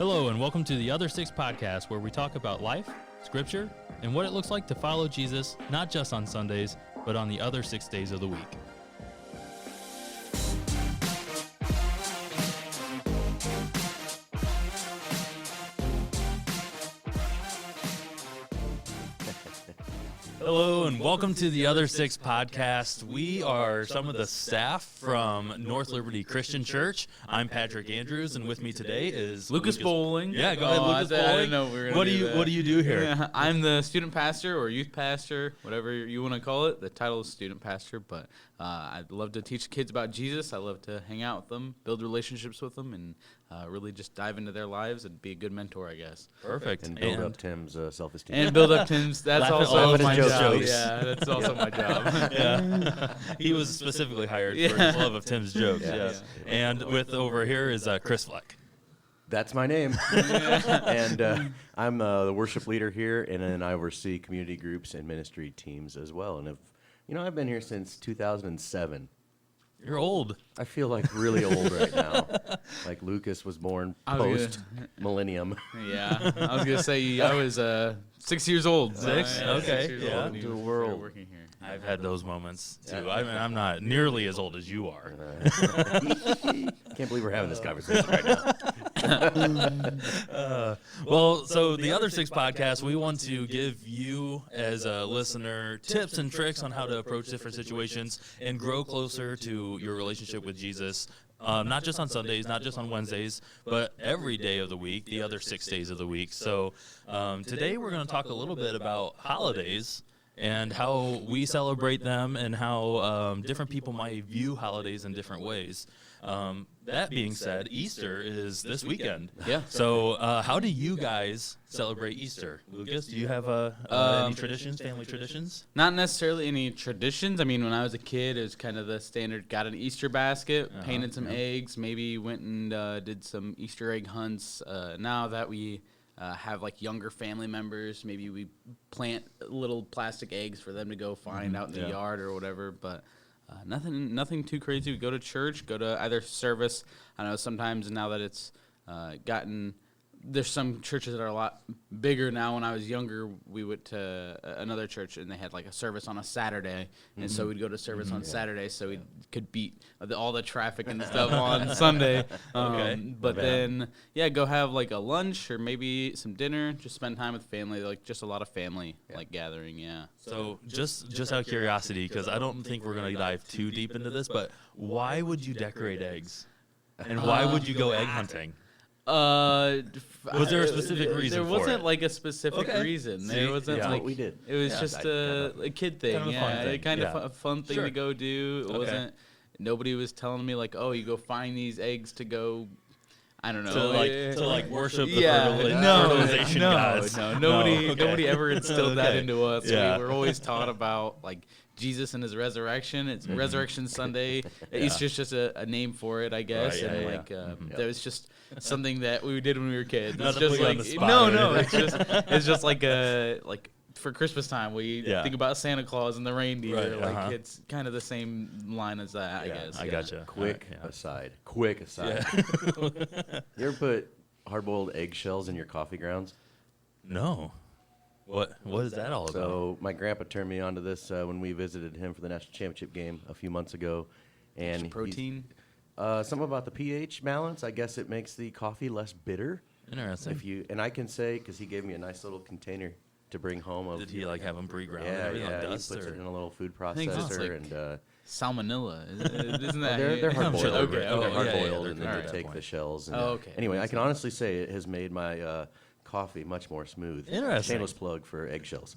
Hello, and welcome to the Other Six podcast, where we talk about life, scripture, and what it looks like to follow Jesus, not just on Sundays, but on the other 6 days of the week. Hello, and welcome to the Other Six podcast. We are some of the staff from North Liberty Christian Church. I'm Patrick Andrews, and with me today is Lucas Bowling. Yeah, go ahead, Lucas Bowling. I didn't know we were gonna do that. What do you do here? Yeah, I'm the student pastor or youth pastor, whatever you want to call it. The title is student pastor, but I love to teach kids about Jesus. I love to hang out with them, build relationships with them, and really just dive into their lives and be a good mentor, I guess. Perfect. And build up Tim's self-esteem. And build up Tim's. That's also my job. Jokes. Yeah, that's also my job. Yeah, he was specifically hired for his love of Tim's jokes. Yeah. Yes, and with over here is Chris Fleck. That's my name. And I'm the worship leader here, and then I oversee community groups and ministry teams as well. And I've been here since 2007. You're old. I feel like really old right now. Like Lucas was born post-millennium. Yeah, I was gonna say I was 6 years old. Six? Okay, 6 years yeah. old when The you world. were working here. I've had those moments too. I mean, I'm not nearly as old as you are. Can't believe we're having this conversation right now. Well, so the Other Six podcast, we want to give you as a listener tips and tricks on how to approach different situations and grow closer to your relationship with Jesus. Not just on Sundays, not just on Wednesdays, but every day of the week, the other 6 days of the week. So today we're going to talk a little bit about holidays and how we celebrate them and how different people might view holidays in different ways. That being said, Easter is this weekend. Yeah. So how do you guys celebrate Easter? Lucas, do you have any traditions, family traditions? Not necessarily any traditions. I mean, when I was a kid, it was kind of the standard, got an Easter basket, painted some eggs, maybe went and did some Easter egg hunts. Now that we have like younger family members, maybe we plant little plastic eggs for them to go find out in the yard or whatever, but nothing too crazy. We go to church, go to either service. I know sometimes now that it's there's some churches that are a lot bigger now. When I was younger, we went to another church, and they had like a service on a Saturday, and so we'd go to service on Saturday so we could beat all the traffic and stuff on Sunday. But then, go have like a lunch or maybe some dinner, just spend time with family, like just a lot of family like gathering, So just out of curiosity, because I don't think we're going to dive too deep into this, but why would you decorate eggs? And why would you go egg hunting? Was there a specific reason There for wasn't it? like a specific reason. There wasn't That's like what we did. It was just a kid thing. Kind of a fun thing. Kind of a fun thing Sure. to go do. It Okay. wasn't. Nobody was telling me like, oh, you go find these eggs to go. I don't know. To worship the fertilization no, gods. no, nobody, okay. nobody ever instilled that Okay. into us. Yeah. We were always taught about like Jesus and his resurrection. It's Resurrection Sunday. Easter's just a name for it, I guess. Right, and that was just something that we did when we were kids. Not It's to just put you on like the spot or no, anything. it's just like for Christmas time we Yeah. think about Santa Claus and the reindeer. Right, Like it's kind of the same line as that, I guess. I gotcha. Quick Alright, aside. You ever put hard-boiled eggshells in your coffee grounds? No. What is that all about? So my grandpa turned me onto this when we visited him for the national championship game a few months ago, and Protein. something about the pH balance. I guess it makes the coffee less bitter. Interesting. And I can say, because he gave me a nice little container to bring home. Did he like have them pre-ground? and Yeah, everything on he dust, puts or? it in a little food think it's processor, like- and Salmonella, isn't that? they're hard boiled. Okay, They're okay. hard yeah, boiled, they're and then good you at that take point. the shells. And, Okay. Anyway, I Makes can honestly say it has made my coffee much more smooth. Interesting. Shameless plug for eggshells.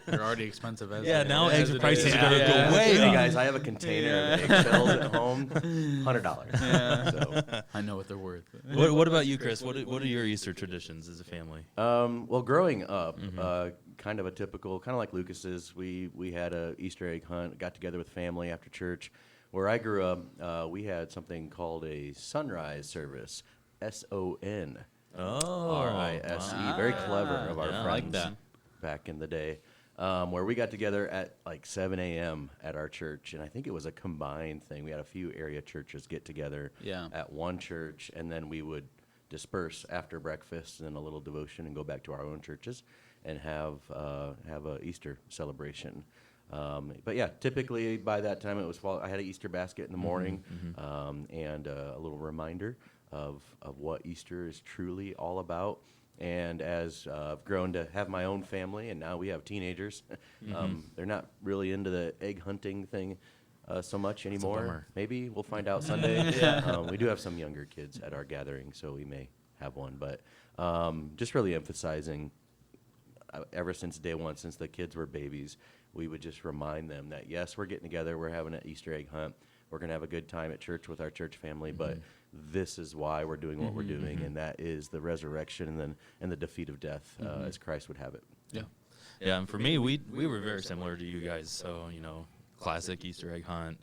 They're already expensive as Yeah, it- now as eggs it prices is. are gonna go way Hey up. guys, I have a container of eggshells at home, $100. So, I know what they're worth. What about you, Chris? What are your Easter traditions as a family? well, growing up, kind of a typical, kind of like Lucas's, we had a Easter egg hunt, got together with family after church. Where I grew up, we had something called a sunrise service, SON. Oh, RISE. wow. Very clever of our Yeah, I friends like that. back in the day, where we got together at like 7 a.m. at our church, and I think it was a combined thing. We had a few area churches get together Yeah. at one church, and then we would disperse after breakfast and a little devotion and go back to our own churches and have a Easter celebration. But yeah, typically by that time it was fall. I had an Easter basket in the morning, and a little reminder of what Easter is truly all about. And as I've grown to have my own family, and now we have teenagers, they're not really into the egg hunting thing so much anymore. Maybe we'll find out Sunday. We do have some younger kids at our gathering, so we may have one. But just really emphasizing, ever since day one, since the kids were babies, we would just remind them that, yes, we're getting together, we're having an Easter egg hunt, we're going to have a good time at church with our church family, but this is why we're doing what we're doing, and that is the resurrection and the defeat of death as Christ would have it. Yeah, and for me, we were very similar to you guys. So, classic Easter egg hunt,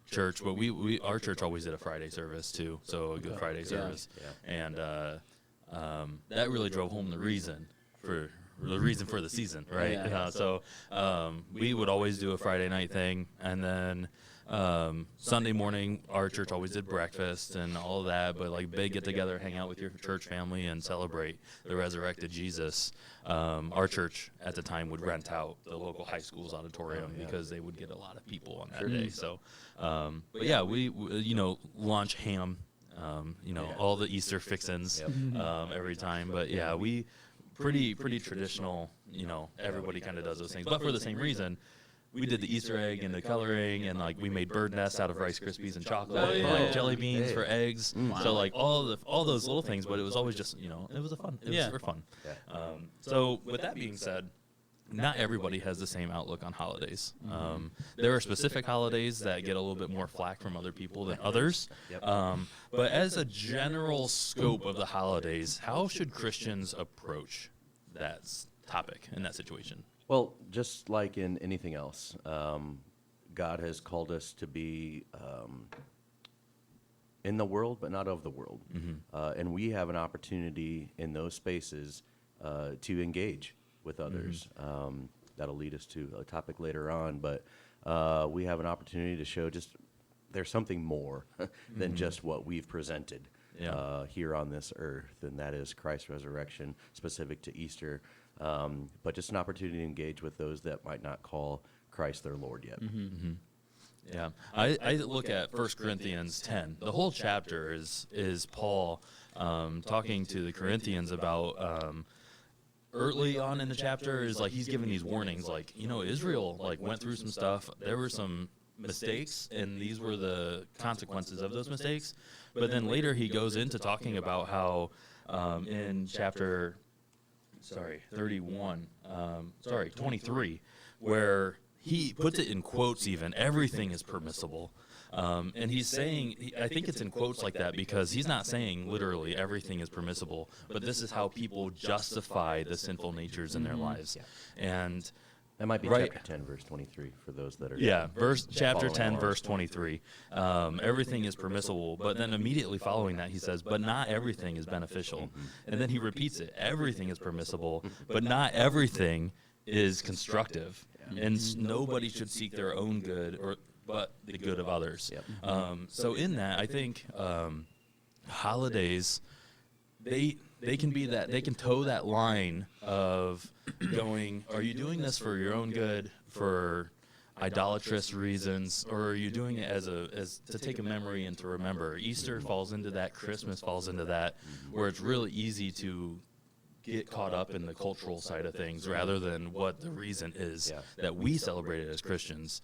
church. But our church always did a Friday service too, so a Good Friday service, and that really drove home the reason for the season, right? So we would always do a Friday night thing, and then Sunday morning, our church always did breakfast and all of that, but like big get together, hang out with your church family and celebrate the resurrected Jesus. Our church at the time would rent out the local high school's auditorium because they would get a lot of people on that day. So, but yeah, we launch ham, all the Easter fixins every time. But yeah, we pretty traditional. Everybody kind of does those things, but for the same reason. We did the Easter egg and the coloring, and like we made bird nests out of Rice Krispies and chocolate, and like jelly beans for eggs. So like all those little things, but it was always just it was fun. It was for fun. So with that being said, not everybody has the same outlook on holidays. There are specific holidays that get a little bit more flack from other people than others. But as a general scope of the holidays, how should Christians approach that topic in that situation? Well, just like in anything else, God has called us to be in the world, but not of the world. And we have an opportunity in those spaces to engage with others. That'll lead us to a topic later on, but we have an opportunity to show just there's something more than just what we've presented here on this earth, and that is Christ's resurrection, specific to Easter. But just an opportunity to engage with those that might not call Christ their Lord yet. Yeah, I look at 1 Corinthians 10. The whole chapter is Paul talking to the Corinthians about early on in the chapter is like he's giving these warnings, like Israel like went through some stuff. There were some mistakes, and these were the consequences of those mistakes. But then later he goes into talking about how in chapter 23, where he puts it in quotes even, everything is permissible. And he's saying, I think it's in quotes like that because he's not saying literally everything is permissible, but this is how people justify the sinful natures in their lives. And that might be chapter 10, verse 23 for those that are chapter 10, verse 23. Everything is permissible, but then immediately following that he says, but not everything is beneficial. And then he repeats it, everything is permissible, but not everything is constructive. And nobody should seek their own good, but the good of others. So in that, I think holidays, they can be that, they can toe that line of going, are you doing this for your own good, for idolatrous reasons, or are you doing it as to take a memory and to remember? Easter falls into that, Christmas falls into that, where it's really easy to get caught up in the cultural side of things rather than what the reason is that we celebrate it as Christians.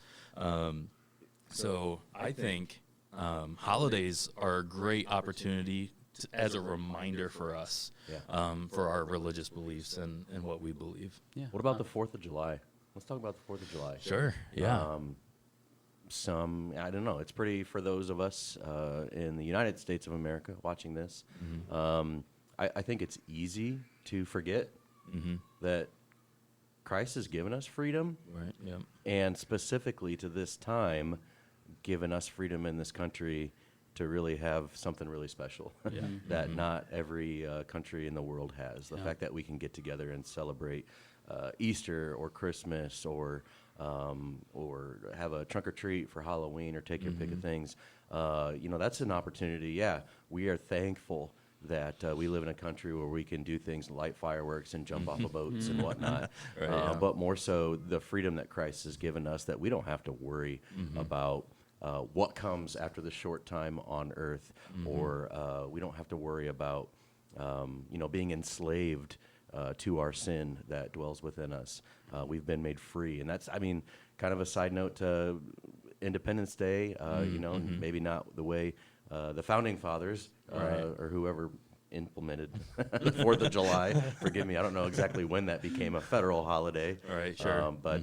So I think holidays are a great opportunity as a reminder for us, for our religious beliefs and what we believe. What about the 4th of July? Let's talk about the 4th of July. Sure, I don't know, it's pretty, for those of us in the United States of America watching this, I think it's easy to forget that Christ has given us freedom. And specifically to this time, given us freedom in this country to really have something really special that not every country in the world has. The fact that we can get together and celebrate Easter or Christmas or have a trunk or treat for Halloween or take your pick of things. That's an opportunity. Yeah, we are thankful that we live in a country where we can do things, light fireworks and jump off of boats and whatnot. But more so, the freedom that Christ has given us, that we don't have to worry about what comes after the short time on earth, or we don't have to worry about being enslaved to our sin that dwells within us. We've been made free, and that's, kind of a side note to Independence Day. Maybe not the way the founding fathers or whoever implemented the 4th of July. Forgive me, I don't know exactly when that became a federal holiday. All right, sure. But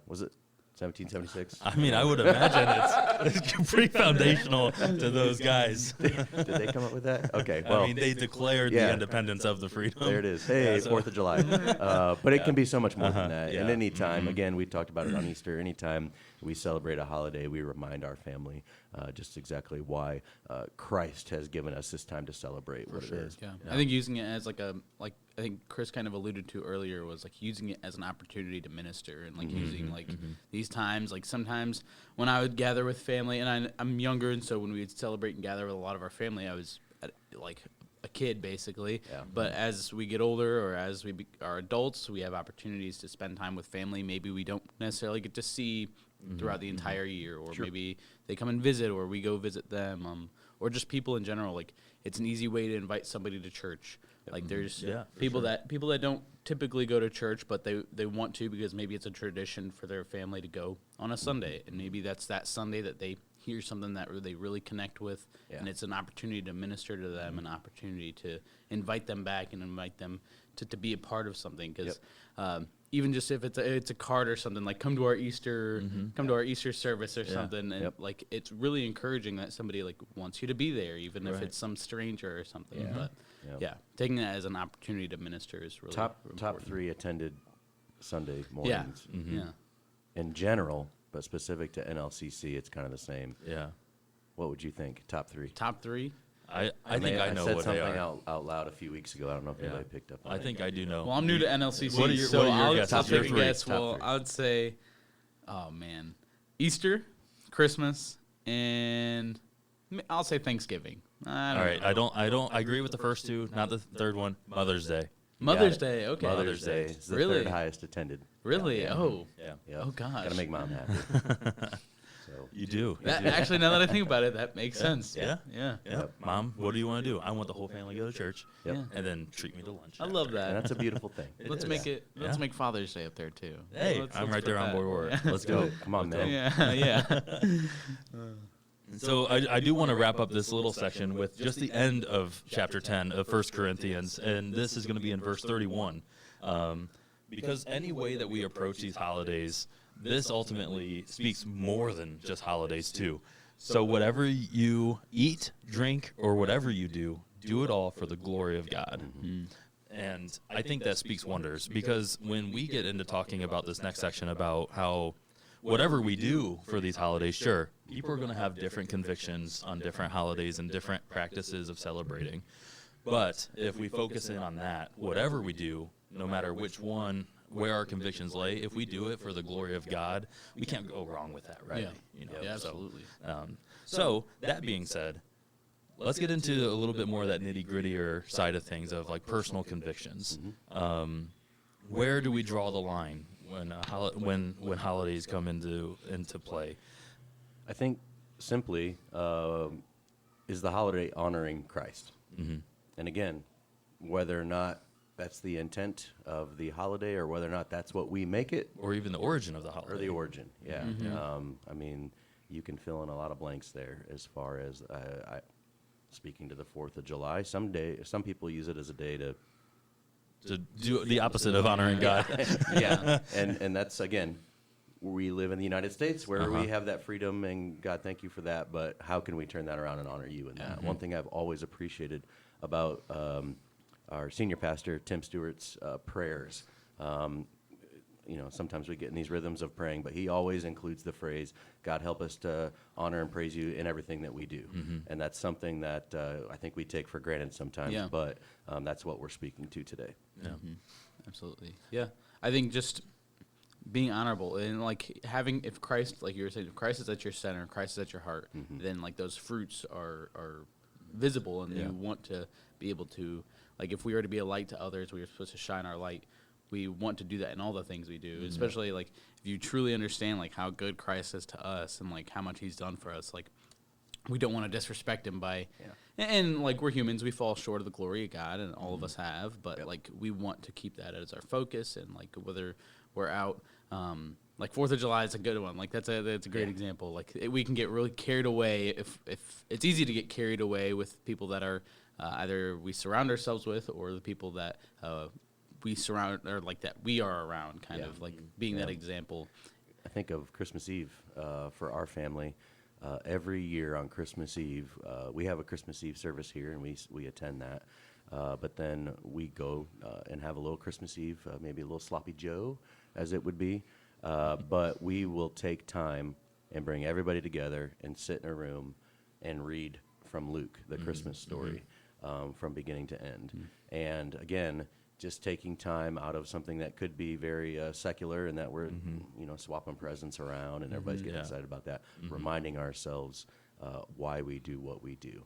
was it 1776? I would imagine it's pretty foundational to those guys. Did they come up with that? Okay, well. They declared the independence of the freedom. There it is. Hey, 4th of July. But it can be so much more than that. And any time, again, we talked about it on Easter, anytime we celebrate a holiday, we remind our family just exactly why Christ has given us this time to celebrate what it is. Yeah. I think using it as I think Chris kind of alluded to earlier, was like using it as an opportunity to minister, and like using these times, like sometimes when I would gather with family, and I'm younger, and so when we would celebrate and gather with a lot of our family, I was like a kid basically. Yeah. But as we get older, or as we are adults, we have opportunities to spend time with family. Maybe we don't necessarily get to see throughout the entire year, or maybe they come and visit, or we go visit them, or just people in general. Like, it's an easy way to invite somebody to church. Like, there's people that don't typically go to church, but they want to, because maybe it's a tradition for their family to go on a Sunday, and maybe that's that Sunday that they hear something that they really connect with, and it's an opportunity to minister to them, an opportunity to invite them back and invite them to be a part of something. Because even just if it's a card or something, like come to our Easter service or something, and like it's really encouraging that somebody like wants you to be there, even if it's some stranger or something. But taking that as an opportunity to minister is really top 3 attended Sunday mornings. In general, but specific to NLCC, it's kind of the same. Yeah. What would you think? Top 3? Top 3? I think I know said what they something are. out loud a few weeks ago. I don't know if anybody picked up on it. I think I do know. Well, I'm new to NLCC, What are your guesses? I'll Your take a three. guess. Top Well, three. I would say, Easter, Christmas, and I'll say Thanksgiving. All right, I don't agree with the first two, not the third one. Mother's Day. Mother's Day, okay. Mother's Day is the Really? third highest attended. Really? Yeah. Oh. Yeah. Oh, gosh. Gotta make mom happy. So You do. Actually, now that I think about it, that makes sense. Yeah. Yeah. Yep. Mom, what do you want to do? I want the whole family to go to church, Yep. and then treat me to lunch. I love and that. that's a beautiful thing. Let's is. make Father's Day up there too. Hey, Let's I'm right put there on that. board. Yeah. Let's go. Come on, man. Yeah. So I do want to wrap up this little section with just the end of chapter 10 of 1 Corinthians, and this is going to be in verse 31. Because any way that we approach these holidays, this ultimately speaks more than just holidays too. So whatever you eat, drink, or whatever you do it all for the glory of God. And I think that speaks wonders, because when we get into talking about this next section about how whatever we do for these holidays, sure, people are going to have different convictions on different holidays and different practices of celebrating. But if we focus in on that, whatever we do, no matter which one, where our convictions lay, if we do it for the glory of God, we can't go wrong with that, right? Yeah, absolutely. So that being said, let's get into a little bit more of that nitty-grittier side of things, of like personal convictions. Where do we draw the line when holidays come into play? I think simply is the holiday honoring Christ. And again, whether or not that's the intent of the holiday, or whether or not that's what we make it, Or even the origin of the holiday. or the origin, I mean, you can fill in a lot of blanks there as far as speaking to the 4th of July. Some people use it as a day to do the opposite of honoring God. and that's, again, we live in the United States where we have that freedom, and God, thank you for that. But how can we turn that around and honor you in that? One thing I've always appreciated about our senior pastor, Tim Stewart's prayers. Sometimes we get in these rhythms of praying, but he always includes the phrase, God, help us to honor and praise you in everything that we do. And that's something that I think we take for granted sometimes, but that's what we're speaking to today. Absolutely. Yeah. I think just being honorable and like having, if Christ, like you were saying, if Christ is at your center, Christ is at your heart, then like those fruits are visible, and you want to be able to, like, if we are to be a light to others, we are supposed to shine our light. We want to do that in all the things we do, especially like if you truly understand like how good Christ is to us and like how much he's done for us. Like, we don't want to disrespect him by, and like we're humans, we fall short of the glory of God, and all of us have, but like we want to keep that as our focus, and like whether we're out, like 4th of July is a good one. Like that's a great example. Like we can get really carried away if it's easy to get carried away with people that are either we surround ourselves with, or the people that we surround, or like that we are around, kind of like being that example. I think of Christmas Eve for our family. Every year on Christmas Eve, we have a Christmas Eve service here, and we attend that. But then we go and have a little Christmas Eve, maybe a little sloppy Joe, as it would be. But we will take time and bring everybody together and sit in a room and read from Luke, the Christmas story, from beginning to end. And again, just taking time out of something that could be very secular, and that we're swapping presents around and everybody's getting excited about that, reminding ourselves why we do what we do.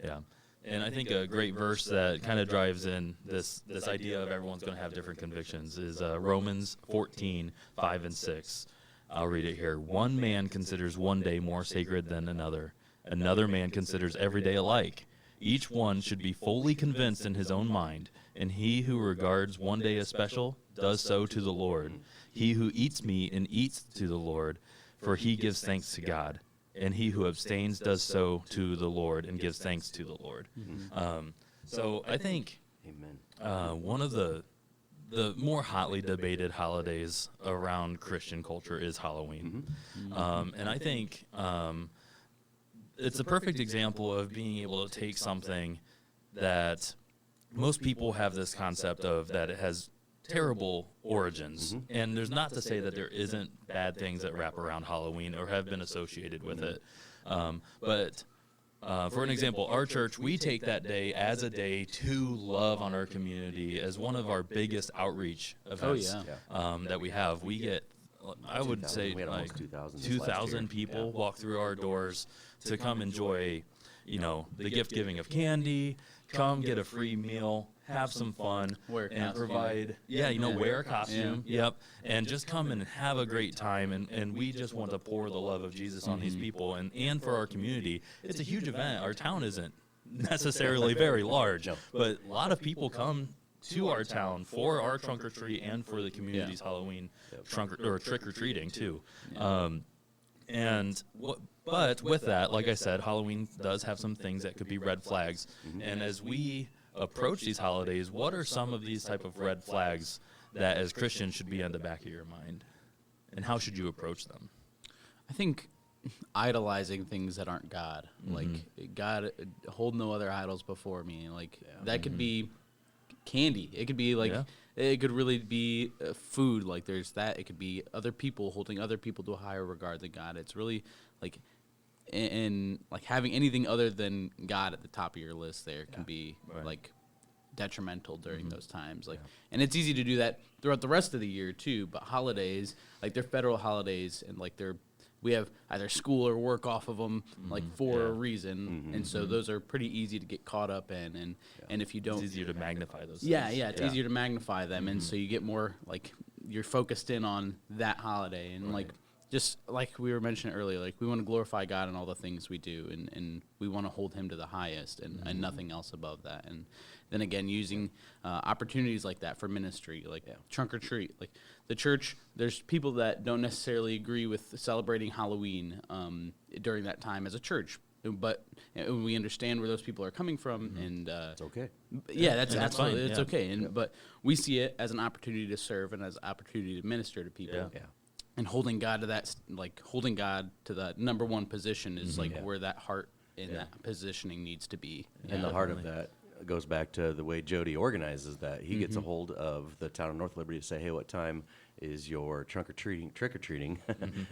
Yeah. And I think a great verse that kind of drives in this idea of everyone's going to have different convictions is Romans 14:5-6. I'll read it here. One man considers one day more sacred than another. Another man considers every day alike. Each one should be fully convinced in his own mind, and he who regards one day as special does so to the Lord. He who eats meat and eats to the Lord, for he gives thanks to God. And he who abstains does so to the Lord and gives thanks to the Lord. So I think one of the more hotly debated holidays around Christian culture is Halloween. And I think it's a perfect example of being able to take something that most people have this concept of, that it has terrible origins, and there's not to say that there isn't bad things that wrap around Halloween or have been associated with it, but for an example, our church, we take that day as a day to love on our community, as one of our biggest outreach events that we have. We get, I would say, like 2,000 people walk through our doors to come enjoy, the gift giving of candy, come get a free meal, have some fun, and provide, wear a costume, and just come and have a great time, and we just want to pour the love of Jesus on these people, and for our community. It's a huge event. Our town isn't necessarily very large, but a lot of people come to our town for our trunk or treat and for the community's Halloween trick or treating too. But with that, like I said, Halloween does have some things that could be red flags, and as we approach these holidays, what are some of these type of red flags that as Christians should be on the back of your mind, and how should you approach them? I think idolizing things that aren't God, like God, hold no other idols before me. Like that could be candy. It could be like it could really be food. Like there's that. It could be other people, holding other people to a higher regard than God. It's really like, and like having anything other than God at the top of your list there can be like detrimental during those times. Like, and it's easy to do that throughout the rest of the year too. But holidays, like they're federal holidays, and like we have either school or work off of them, like for a reason, and so those are pretty easy to get caught up in, and if you don't, it's easier to magnify those. It's easier to magnify them, and so you get more like you're focused in on that holiday, and like just like we were mentioning earlier, like we want to glorify God in all the things we do, and we want to hold Him to the highest, and nothing else above that, and then again using opportunities like that for ministry, like trunk or treat, like. The church, there's people that don't necessarily agree with celebrating Halloween during that time as a church, but we understand where those people are coming from, and it's okay. That's absolutely fine. It's okay, and but we see it as an opportunity to serve and as an opportunity to minister to people. And holding God to that, like holding God to the number one position is like where that heart in that positioning needs to be. And the heart of that goes back to the way Jody organizes that. He gets a hold of the town of North Liberty to say, hey, what time is your trick or treating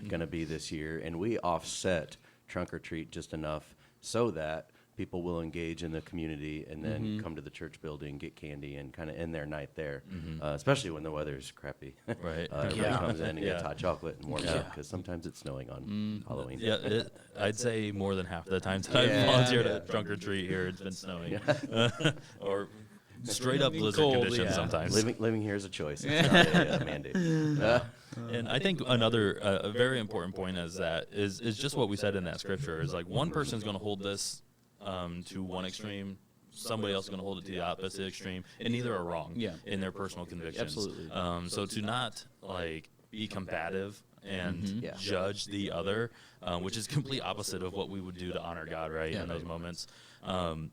going to be this year? And we offset trunk or treat just enough so that people will engage in the community and then come to the church building, get candy, and kind of end their night there, especially when the weather's crappy. Right. Everybody comes in and gets hot chocolate and warms Yeah. up because sometimes it's snowing on Halloween. Yeah, I'd say more than half the times that I've volunteered at trunk or treat here, it's been snowing. Or straight up blizzard Cold, conditions sometimes. Living here is a choice. It's not a mandate. And I think another a very important point is just what we said in that scripture is like one person's going to hold this to one extreme, somebody else is going to hold it to the opposite extreme, and neither are wrong in their personal convictions. Absolutely. So to not like be combative and judge the other, which is complete opposite of what we would do to honor God, right? In those moments. And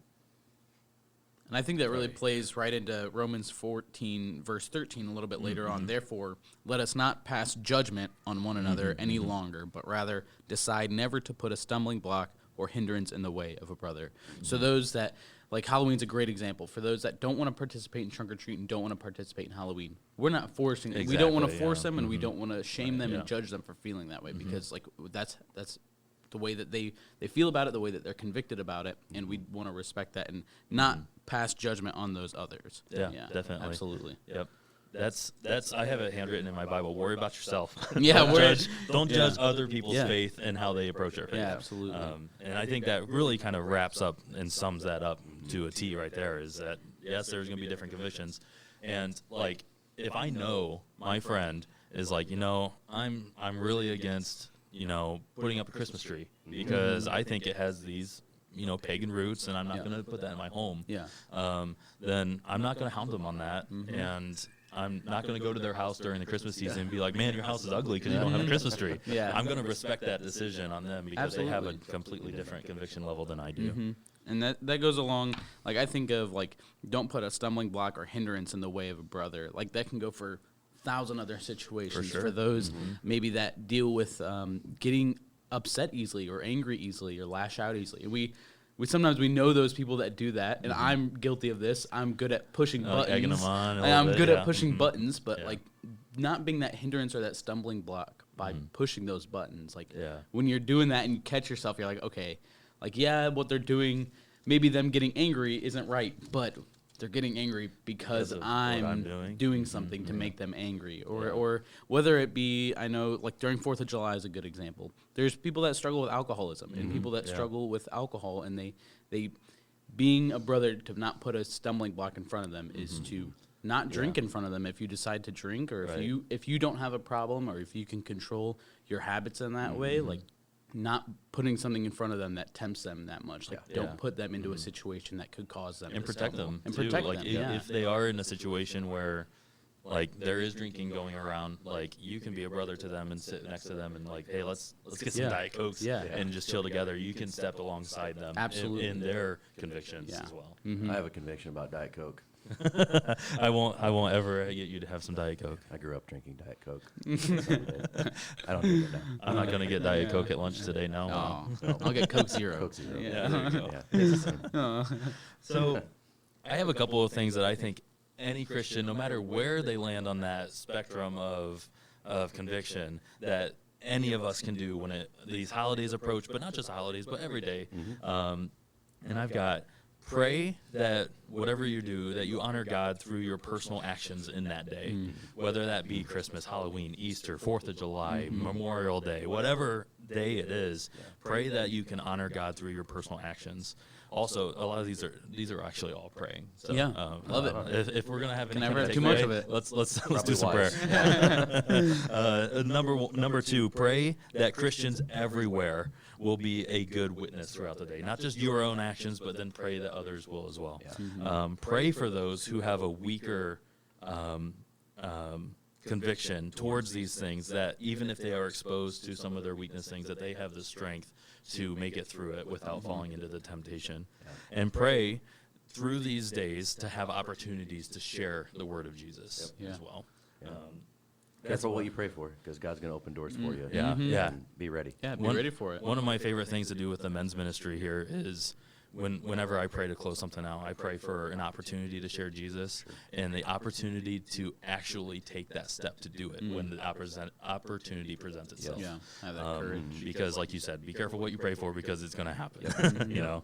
I think that really plays right into Romans 14, verse 13, a little bit later on. Therefore, let us not pass judgment on one another any longer, but rather decide never to put a stumbling block or hindrance in the way of a brother. So those that, like Halloween's a great example. For those that don't want to participate in trunk or treat and don't want to participate in Halloween, we're not forcing them. We don't want to force them, and we don't want to shame them and judge them for feeling that way, because like that's the way that they feel about it, the way that they're convicted about it, and we want to respect that and not pass judgment on those others. Yeah, definitely. Absolutely. Yep. That's I have it handwritten in my Bible. Worry about yourself. Yeah, don't judge other people's faith and how they approach their faith. Yeah, absolutely. And I think that really kind of wraps up and sums that up to a T right there, is that yes, there's going to be different convictions. And like if I know my friend is like, I'm really against, putting up a Christmas tree because I think it has these pagan roots, and I'm not going to put that in my home. Then I'm not going to hound them on that, and I'm not going to go to their house during the Christmas season and be like, man, your house is ugly because you don't have a Christmas tree. I'm going to respect that decision on them because they have a completely different conviction level than I do. And that goes along, like I think of like, don't put a stumbling block or hindrance in the way of a brother. Like that can go for 1,000 other situations for those maybe that deal with getting upset easily or angry easily or lash out easily. We sometimes we know those people that do that, and I'm guilty of this. I'm good at pushing buttons. Egging them on and I'm good at pushing buttons, but like not being that hindrance or that stumbling block by pushing those buttons. Like when you're doing that and you catch yourself, you're like, okay, like what they're doing, maybe them getting angry isn't right, but they're getting angry because I'm doing something to make them angry. Or whether it be, I know, like during 4th of July is a good example. There's people that struggle with alcoholism and people that struggle with alcohol, and they being a brother, to not put a stumbling block in front of them is to not drink in front of them if you decide to drink, or if you don't have a problem, or if you can control your habits in that way, like not putting something in front of them that tempts them that much. Like don't put them into a situation that could cause them and to protect stumble. them And too. protect like them. if they are in a situation where like there is drinking going around, like you can be a brother to them and sit next to them and like, hey, let's get some Diet Cokes and just chill together. You can step alongside them in their convictions as well. I have a conviction about Diet Coke. I won't ever get you to have some Diet Coke. I grew up drinking Diet Coke. I don't drink it now. I'm not gonna get Diet Coke at lunch today. No. I'll get Coke Zero. Coke Zero. Yeah. So I have a couple of things that I think any Christian, no matter where they land on that spectrum of conviction, that any of us can do when these holidays approach, but not just holidays, but every day. And I've got, pray that whatever you do, that you honor God through your personal actions in that day, whether that be Christmas, Halloween, Easter, 4th of July, Memorial Day, whatever day it is. Pray that you can honor God through your personal actions. Also, a lot of these are actually all praying. So, love it. If we're gonna have any never have too much of it. let's do some prayer. Number 2, pray that Christians everywhere will be a good witness throughout the day. Not just your own actions, but then pray that others will as well. Pray for those who have a weaker conviction towards these things, that even if they are exposed to some of their weakness things, that they have the strength to make it through it without falling into the temptation. And pray through these days to have opportunities to share the word of Jesus as well. Careful what you pray for, because God's going to open doors for you. Yeah. And be ready. Yeah, be ready for it. One of my favorite things to do with the men's ministry here is whenever I pray to close something out, I pray for an opportunity to share Jesus and the opportunity to actually take that step to do it when the opportunity presents itself. Yeah, have that courage. Because, like you said, be careful what you pray for because it's going to happen. You know.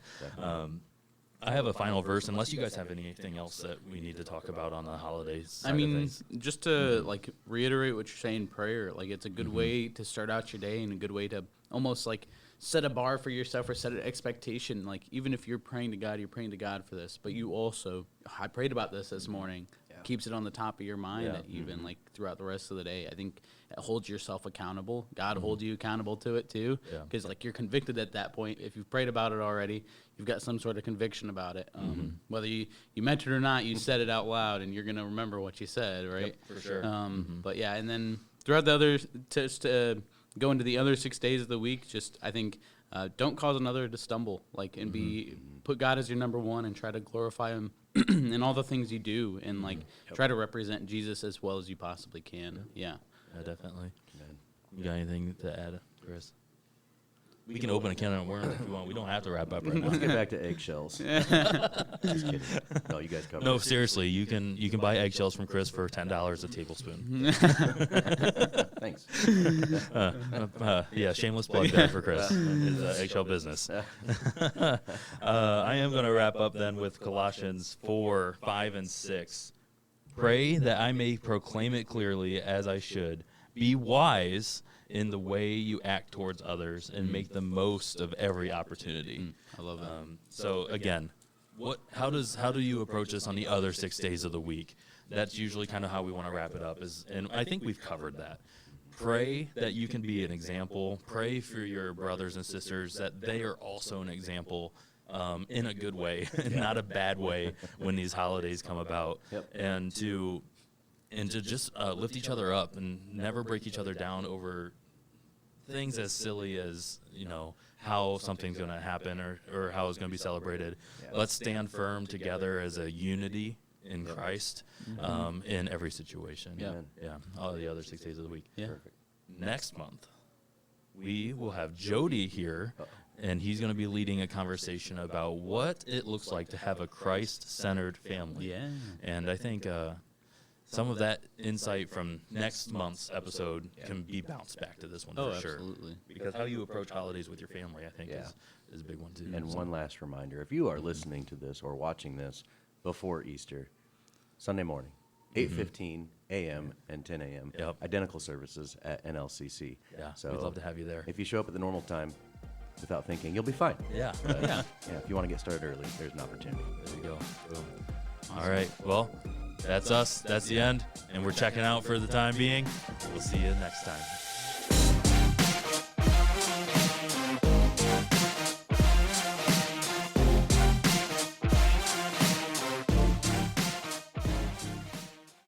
I have a final verse, unless you guys have anything else that we need to talk about on the holidays. I mean, just to like reiterate what you're saying, prayer, like it's a good way to start out your day and a good way to almost like set a bar for yourself or set an expectation. Like even if you're praying to God for this, but you also, I prayed about this morning, keeps it on the top of your mind even like throughout the rest of the day. I think it holds yourself accountable. God holds you accountable to it too, because like you're convicted at that point. If you've prayed about it already, you've got some sort of conviction about it. Whether you meant it or not, you said it out loud, and you're going to remember what you said, right? Yep, for sure. But yeah, and then throughout the other, just go into the other 6 days of the week, just I think don't cause another to stumble, like, and put God as your number one and try to glorify Him in all the things you do, and like try to represent Jesus as well as you possibly can. Yeah, definitely. You got anything to add, Chris? We can open a can of worms if you want. We don't have to wrap up right now. Let's get back to eggshells. Just kidding. No, you guys covered. No, seriously, you can buy eggshells from Chris for $10 a tablespoon. Thanks. Yeah, shameless plug there for Chris. His eggshell business. I am going to wrap up then with Colossians 4, 5, and 6. Pray that I may proclaim it clearly as I should. Be wise in the way you act towards others and make the most of every opportunity. I love that. So again, how do you approach this on the other 6 days of the week? That's usually kind of how we want to wrap it up. And I think we've covered that. Pray that you can be an example. Pray for your brothers and sisters that they are also an example in a good way, not a bad way when these holidays come about. And to just lift each other up and never break each other down over things as silly as, how something's going to happen or how it's going to be celebrated. Let's stand firm together as a unity in Christ in every situation. Yeah, all the other 6 days of the week. Yeah. Perfect. Next month, we will have Jody here, and he's going to be leading a conversation about what it looks like to have a Christ-centered family. Yeah. And I think some of that insight from next month's episode can be bounced back to this one for sure. Absolutely. Because how you approach holidays with your family, I think, is a big one too. And one last reminder, if you are listening to this or watching this before Easter, Sunday morning, 8:15 a.m. and 10 a.m., identical services at NLCC. Yeah, so we'd love to have you there. If you show up at the normal time without thinking, you'll be fine. Yeah. If you want to get started early, there's an opportunity. There you go. Boom. All right. Well, that's us. That's the end. And we're checking out for the time being. We'll see you next time.